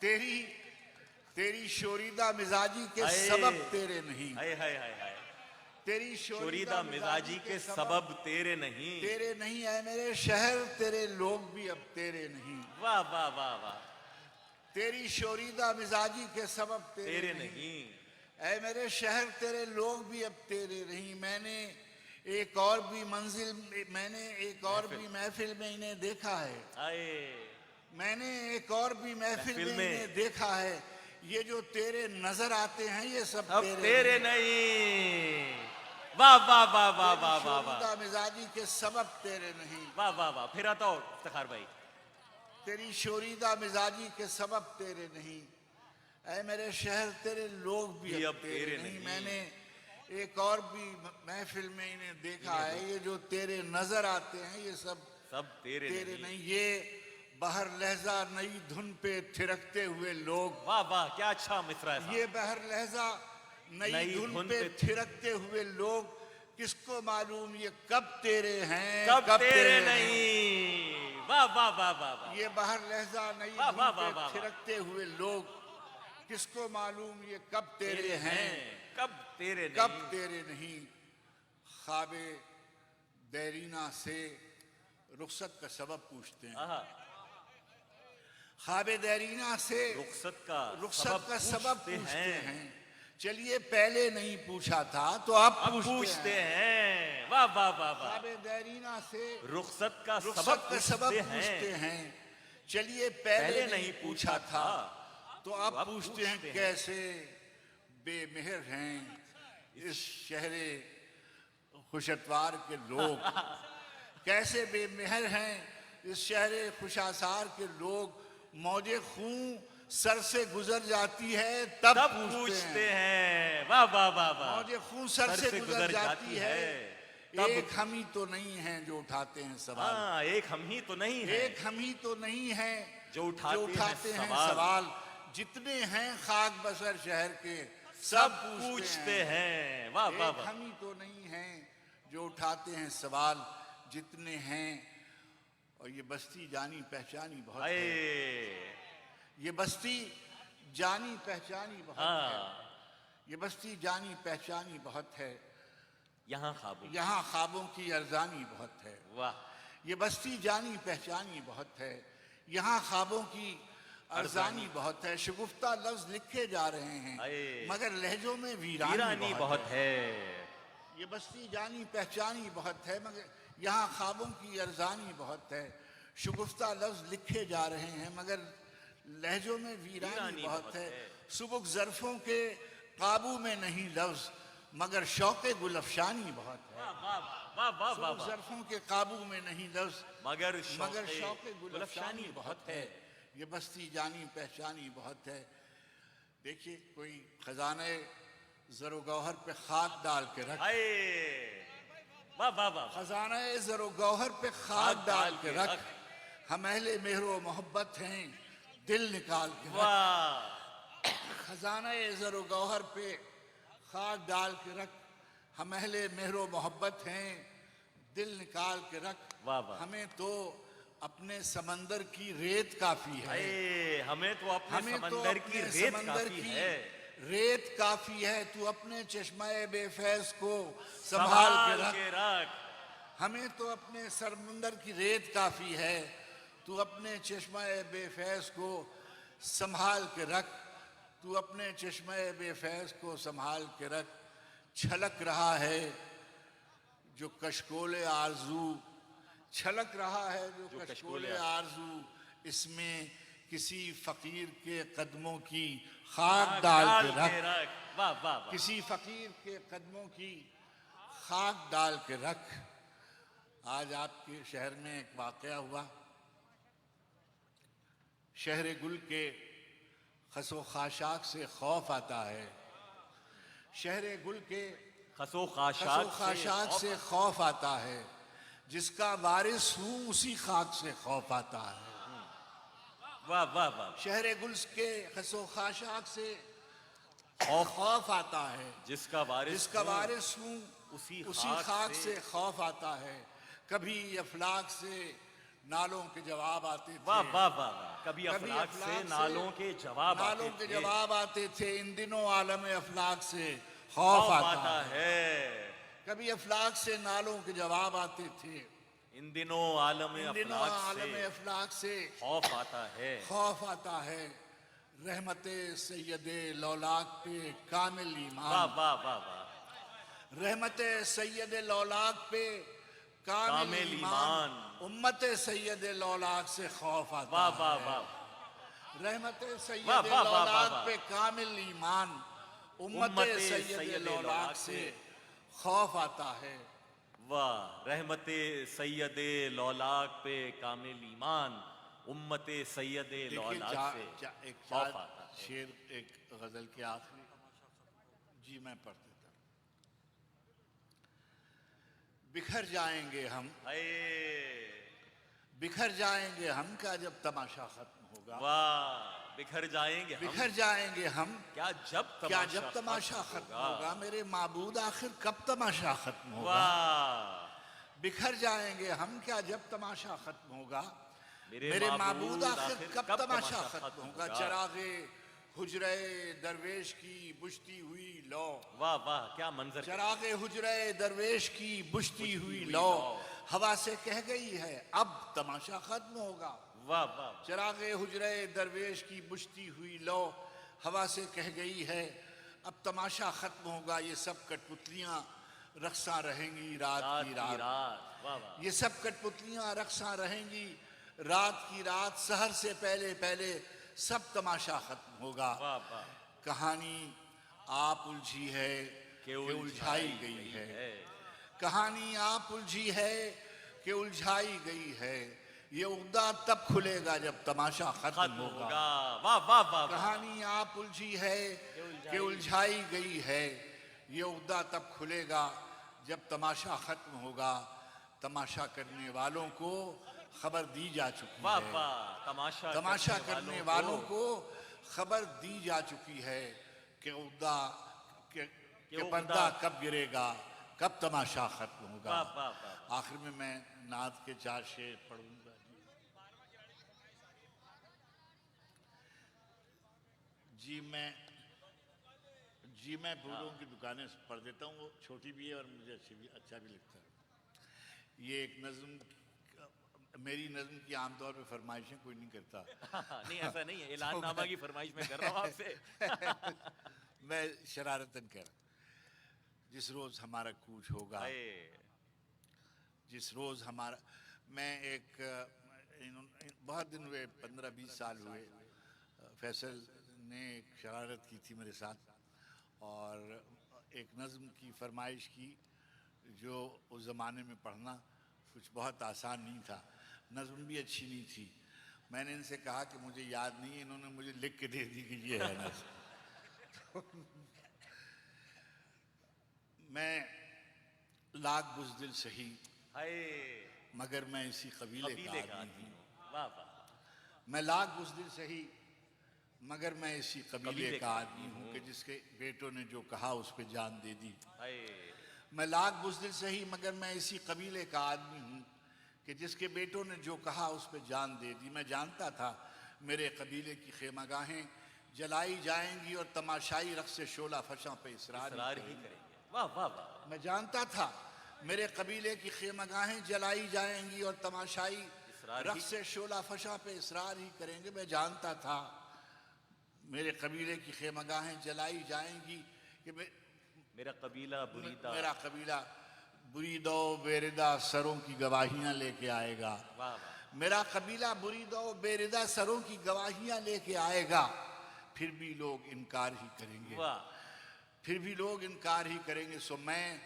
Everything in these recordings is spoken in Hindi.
तेरी तेरी शोरीदा मिजाजी के सबब तेरे नहीं। हाय हाय हाय हाय। तेरी शोरीदा मिजाजी के सबब तेरे नहीं। तेरे नहीं है मेरे शहर, तेरे लोग भी अब तेरे नहीं। वाह वाह वाह वाह। तेरी शोरीदा मिजाजी के सबब तेरे नहीं। ऐ मेरे शहर, तेरे लोग भी अब तेरे नहीं। मैंने एक और भी महफिल में इन्हें देखा है। मैंने एक और भी महफिल में इन्हें देखा है। ये जो तेरे नजर आते हैं ये सब तेरे नहीं। वाह वाह वाह वाह वाह वाह वाह। मिजाजी के सबब तेरे नहीं। वाह वाह वाह। फिर आता हो इफ्तिखार भाई। तेरी शोरीदा मिजाजी के सबब तेरे नहीं। ऐ मेरे शहर, तेरे लोग भी अब तेरे नहीं। मैंने एक और भी महफिल में इन्हें देखा है। ये जो तेरे नजर आते हैं ये सब तेरे नहीं। ये बहर लहजा नई धुन पे थिरकते हुए लोग। वाह वाह क्या अच्छा मिसरा है। ये बहर लहजा नई धुन पे थिरकते हुए लोग, किसको मालूम ये कब तेरे हैं कब तेरे नहीं। वाह वाह वाह वाह। ये बहर लहजा नई धुन पे थिरकते हुए लोग, किसको मालूम ये कब तेरे हैं कब तेरे नहीं। ख्वाबे देरीना से रुखसत का सबब पूछते हैं। ख्वाबे देरीना से रुखसत का सबब पूछते हैं। चलिए पहले नहीं पूछा था तो अब पूछते हैं। वाह वाह वाह वाह। ख्वाबे देरीना से रुखसत का सबब पूछते हैं। चलिए पहले नहीं पूछा था तो अब पूछते हैं कैसे बेमेहर हैं इस शहरे खुशतवार के लोग। कैसे बेमेहर हैं इस शहरे खुशासार के लोग। मौजे खून सर से गुजर जाती है तब पूछते हैं। वाह वाह वाह वाह। मौजे खून सर से गुजर जाती है। एक हम ही तो नहीं हैं जो उठाते हैं सवाल। एक हम ही तो नहीं है जो उठाते हैं सवाल। जितने हैं खाक बसर शहर के सब पूछते हैं। वाह वाह वाह। हम ही तो नहीं हैं जो उठाते हैं सवाल। जितने हैं, और ये बस्ती जानी पहचानी बहुत है। ये बस्ती जानी पहचानी बहुत है। ये बस्ती जानी पहचानी बहुत है। यहाँ ख्वाबों की अरजानी बहुत है। वाह। ये बस्ती जानी पहचानी बहुत है। यहाँ ख्वाबों की अरजानी बहुत है। शगुफ्ता लफ्ज लिखे जा रहे हैं मगर लहजों में वीरानी बहुत है। ये बस्ती जानी पहचानी बहुत है मगर यहाँ ख्वाबों की अरजानी बहुत है। शगुफ्ता लफ्ज लिखे जा रहे हैं मगर लहजों में वीरानी बहुत है। सुबुक ज़र्फ़ों के काबू में नहीं लफ्ज मगर शौक़े गुलफशानी बहुत है। सुबुक ज़र्फ़ों के काबू में नहीं लफ्ज मगर शौक़े गुलफशानी बहुत है। ये बस्ती जानी पहचानी बहुत है। देखिए कोई खजाने ज़रो गौहर पे खाक डाल के रख। खजाने ज़रो गौहर पे खाक डाल के रख। हम अहले मेहरो मोहब्बत हैं दिल निकाल के रख। खजाने ज़रो गौहर पे खाक डाल के रख। हम अहले मेहरो मोहब्बत हैं दिल निकाल के रख। हमें तो अपने समंदर की रेत काफी है। हमें तो अपने समंदर की रेत काफी है। तू अपने चश्मे बेफैज को संभाल के रख। हमें तो अपने समंदर की रेत काफी है। तू अपने चश्मे बेफैज को संभाल के रख। तू अपने चश्मे बेफैज को संभाल के रख। छलक रहा है जो कशकोले आरज़ू, छलक रहा है जो कशकोले आरज़ू। इसमें किसी फकीर के कदमों की खाक डाल के रख। किसी फकीर के कदमों की खाक डाल के रख। आज आपके शहर में एक वाक़या हुआ। शहर गुल के खसो खाशाक से खौफ आता है। शहर गुल के खसो खाशाक से खौफ आता है। जिसका वारिस हूँ उसी खाक से खौफ आता है। वाह वाह वाह। शहर गुल के खसो खाशाक से खौफ आता है। जिसका वारिस हूँ उसी खाक से खौफ आता है। कभी अफलाक से नालों के जवाब आते थे। वाह वाह वाह। कभी अफलाक से नालों के जवाब नालों आते के थे। जवाब आते थे। इन दिनों आलम अफलाक से खौफ खौफ आता है। कभी अफलाक से नालों के जवाब आते थे। इन दिनों आलम अफलाक से खौफ आता है। खौफ आता है। रहमते सैयदे लौलाक पे कामिल ईमान। वाह वाह वाह वाह। रहमते सैयदे लौलाक पे कामिल ईमान। उम्मते सैयदे लौलाक से खौफ आता वाह वाह है। वाह। रहमते वाह, सैयदे वाह, वाह, लौलाक वाह। पे कामिल ईमान। उम्मते सैयदे लौलाक से खौफ आता है। वाह। रहमते सैयदे लौलाक पे कामिल ईमान, उम्मते सैयदे लौलाक से एक खौफ आता है। शेर एक गजल के आखिरी जी मैं पढ़ देता हूं। बिखर जाएंगे हम, हाय। बिखर जाएंगे हम क्या जब तमाशा खत्म होगा। वाह। बिखर जाएंगे हम, बिखर जाएंगे हम क्या जब तमाशा खत्म होगा। मेरे माबूद आखिर कब तमाशा खत्म होगा। वाह। बिखर जाएंगे हम क्या जब तमाशा खत्म होगा। मेरे माबूद आखिर कब तमाशा खत्म खत्म होगा। चरागे हुजरे दरवेश की बुझती हुई लो। वाह वाह, क्या मंजर। चरागे हुजरे दरवेश की बुझती हुई लो, हवा से कह गई है अब तमाशा खत्म होगा। वाह वाह। चरागे हुजरे दरवेश की बुझती हुई लो, हवा से कह गई है अब तमाशा खत्म होगा। ये सब कठपुतलियां रक्सा रहेंगी रात की रात। वाह वाह। ये सब कठपुतलियां रक्सा रहेंगी रात की रात। सहर से पहले पहले सब तमाशा खत्म होगा। वाह वाह। कहानी आप उलझी है कि उलझाई गई है। कहानी आप उलझी है कि उलझाई गई है। ये उद्दा तब खुलेगा जब तमाशा खत्म होगा। वाह वाह वाह। कहानी आप उलझी है कि उलझाई गई है। ये उद्दा तब खुलेगा जब तमाशा खत्म होगा। तमाशा करने वालों को खबर दी जा चुकी वाह है। वाह। तमाशा करने वालों को खबर दी जा चुकी है कि उद्दा के पर्दा कब गिरेगा, कब तमाशा खत्म होगा। वाह वाह वाह। आखिर में मैं नात के 4 शेर पढ़ूंगा। जी मैं फूलों की दुकानें पढ़ देता हूँ। वो छोटी भी है और मुझे अच्छा भी लगता है। ये एक नज्म, मेरी नज्म की आमतौर पे फरमाइशें कोई नहीं करता। नहीं ऐसा नहीं है, ऐलाननामा की फरमाइश मैं कर रहा हूँ आपसे। मैं शरारतन कह रहा। जिस रोज हमारा कूच होगा, जिस रोज हमारा, मैं एक बहुत दिन हुए, 15-20 साल हुए, फैसल ने एक शरारत की थी मेरे साथ और एक नज्म की फरमाइश की जो उस ज़माने में पढ़ना कुछ बहुत आसान नहीं था। नज्म भी अच्छी नहीं थी। मैंने इनसे कहा कि मुझे याद नहीं है, इन्होंने मुझे लिख के दे दी कि ये है नज्म। मैं लाख बुज़दिल सही मगर मैं इसी कबीले का आदमी हूँ। वाह वाह। मैं लाख बुज़दिल सही मगर मैं इसी कबीले का आदमी हूँ कि जिसके बेटों ने जो कहा उस पे जान दे दी। मैं लाख बुज़दिल सही मगर मैं इसी कबीले का आदमी हूँ कि जिसके बेटों ने जो कहा उस पे जान दे दी। मैं जानता था मेरे कबीले की खेमागाहें जलाई जाएंगी और तमाशाई रक़्स शोला फशा पे इसरार ही करेंगे। वाह वाह वाह। मैं जानता था मेरे कबीले की खेमागाहें जलाई जाएंगी और तमाशाई रक़्स शोला फशा पे इसरार ही करेंगे। मैं जानता था मेरे कबीले की खेमागाहें जलाई जाएंगी कि मेरा कबीला बुरीदा बेरिदा सरों की गवाहियां लेके आएगा। वाह वाह। मेरा कबीला बुरीदा बेरिदा सरों की गवाहियां लेके आएगा। फिर भी लोग इनकार ही करेंगे। वाह। फिर भी लोग इनकार ही करेंगे। सो मैं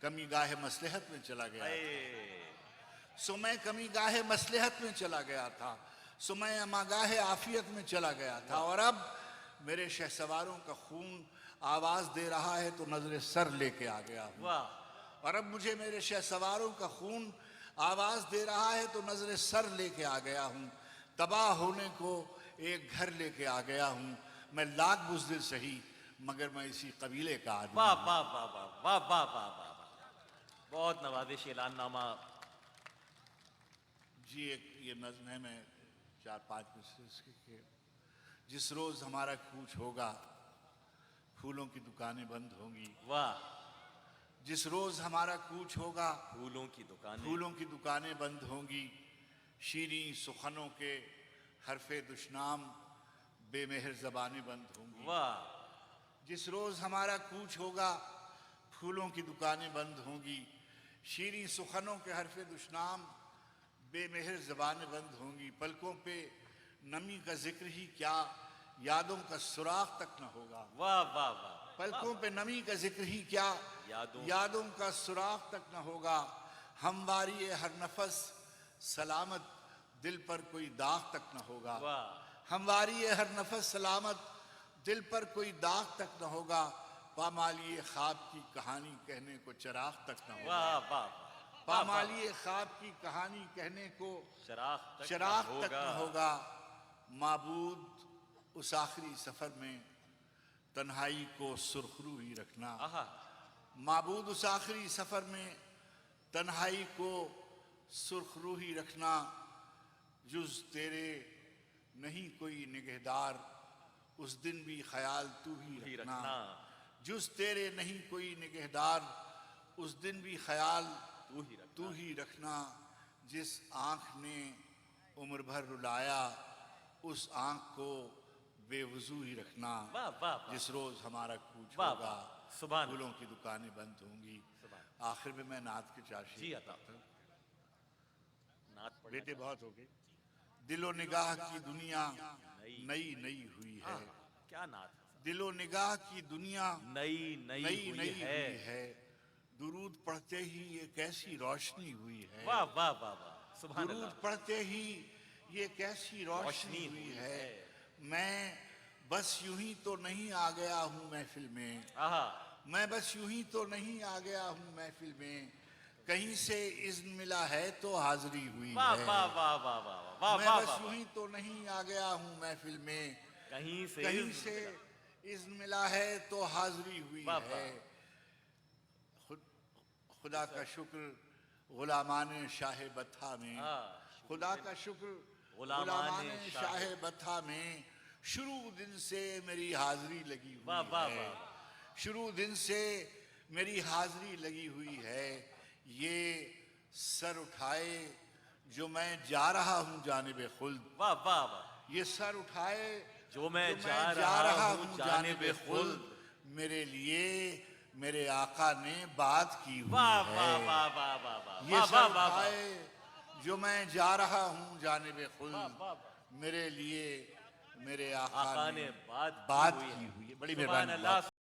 कमी गाहे मसलहत में चला गया था। सो मैं कमी गाहे मसलहत में चला गया था। सो मैं अमागाहे आफियत में चला गया था। और अब मेरे शहसवारों का खून आवाज दे रहा है तो नजर सर लेके आ गया हूँ। और अब मुझे मेरे शहसवारों का खून आवाज दे रहा है तो नजर सर लेके आ गया हूँ। तबाह होने को एक घर लेके आ गया हूँ। मैं लाख बुज़दिल सही मगर मैं इसी कबीले का आदमी। वाह वाह वाह वाह वाह वाह वाह वाह। बहुत नवाजिश। ऐलाननामा जी एक ये नज़्म है, मैं 4-5 मिसरे के। जिस रोज हमारा कूच होगा फूलों की दुकानें बंद होंगी। वाह। जिस रोज हमारा कूच होगा फूलों की दुकानें बंद होंगी। शीरी सुखनों के हरफे दुश्नाम बेमेहर जबानें बंद होंगी। वाह। जिस रोज हमारा कूच होगा फूलों की दुकानें बंद होंगी। शीरी सुखनों के हरफे दुश्नाम बेमेहर जबानें बंद होंगी। पलकों पे नमी का जिक्र ही क्या यादों का सुराग तक न होगा। वाह वाह वाह। पलकों पे नमी का जिक्र ही क्या यादों का सुराग तक न होगा। हमवारी हर नफस सलामत दिल पर कोई दाग तक न होगा। हमवारी हर नफस सलामत दिल पर कोई दाग तक न होगा। पामालिए ख्वाब की कहानी कहने को चिराग तक न होगा। वाह वाह। पामालिए ख्वाब की कहानी कहने को चिराग तक न होगा। माबूद उस आखिरी सफर में तन्हाई को सुरखरू ही रखना। माबूद उस आखिरी सफर में तन्हाई को सुरखरू ही रखना। जुज तेरे नहीं कोई निगहदार उस दिन भी ख्याल तू ही रखना। जुज तेरे नहीं कोई निगहदार उस दिन भी ख्याल तू ही रखना। जिस आंख ने उम्र भर रुलाया उस आंख को बेवजू ही रखना। जिस रोज हमारा कूच होगा फूलों की दुकानें बंद होंगी। आखिर में मैं नात के चार शेर बेटे बहुत हो गए। दिलो निगाह की दुनिया नई नई हुई है। क्या नात। दिलो निगाह की दुनिया नई नई हुई है। दुरूद पढ़ते ही ये कैसी रोशनी हुई है। वाह वाह वाह वाह। सुभान अल्लाह। दुरूद पढ़ते ही ये कैसी रोशनी हुई है। मैं बस यूं ही तो नहीं आ गया हूँ महफिल में। मैं बस यूं ही तो नहीं आ गया हूँ महफिल में। कहीं से इज़्न मिला है तो हाजिरी हुई है। वाह वाह वाह वाह वाह। मैं बस यूं ही तो नहीं आ गया हूँ महफिल में। कहीं से इज़्न मिला है तो हाजिरी हुई है। खुदा का शुक्र गुलामाने शाह बथा में। खुदा का शुक्र गुलामाने शाह बथा में शुरू दिन से मेरी हाजिरी लगी हुई है। शुरू दिन से मेरी हाजिरी लगी हुई है। ये सर उठाए जो मैं जा रहा हूँ जानिबे खुल्द। वाह वाह वाह। ये सर उठाए जो मैं जा रहा हूँ जानिबे खुल्द। मेरे लिए मेरे आका ने बात की हुई वाह है। वाह वाह वाह वाह वाह। ये सर उठाए जो मैं जा रहा हूँ जानिबे खुल्द। मेरे लिए मेरे आका ने बात की हुई है। बड़ी मेहरबानी।